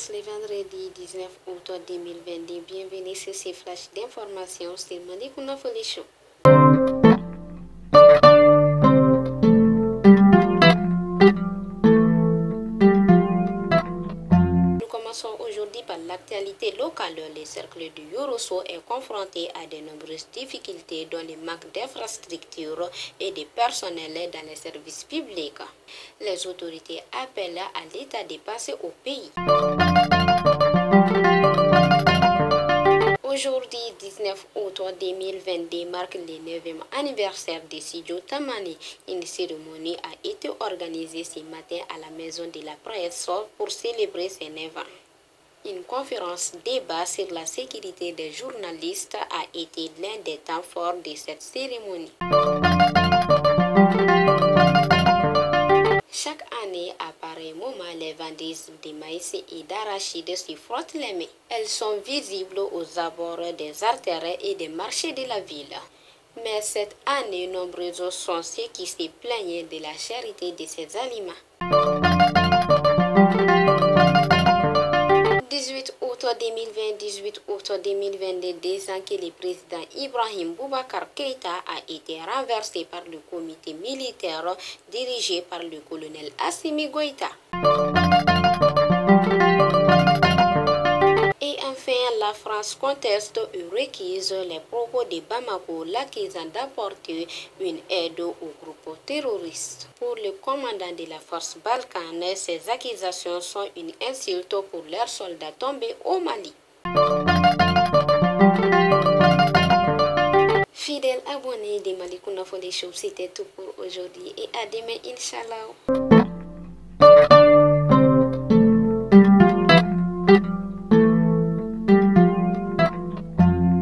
commence le vendredi 19 août 2022. Bienvenue sur ces flashs d'informations sur Malikouna Folie Show. Nous commençons aujourd'hui par l'actualité locale. Le cercle du Yorosso est confronté à de nombreuses difficultés dont le manque d'infrastructures et de personnel dans les services publics. Les autorités appellent à l'État de passer au pays. Aujourd'hui, 19 août 2022, marque le 9e anniversaire de Sidio Tamani. Une cérémonie a été organisée ce matin à la Maison de la Presse pour célébrer ses 9 ans. Une conférence débat sur la sécurité des journalistes a été l'un des temps forts de cette cérémonie. Chaque année, à pareil moment, les vendeuses de maïs et d'arachides se frottent les mains. Elles sont visibles aux abords des artères et des marchés de la ville. Mais cette année, nombreux sont ceux qui se plaignent de la cherté de ces aliments. 18 août 2020, 18 août 2022, 2 ans que le président Ibrahim Boubacar Keïta a été renversé par le comité militaire dirigé par le colonel Assimi Goïta. Et enfin, la France conteste et récuse les propos de Bamako, l'accusant d'apporter une aide au groupe terroriste. Pour le commandant de la force balkane, ces accusations sont une insulte pour leurs soldats tombés au Mali. Fidèles abonnés de Malikouna Folie Show, c'était tout pour aujourd'hui et à demain, Inch'Allah.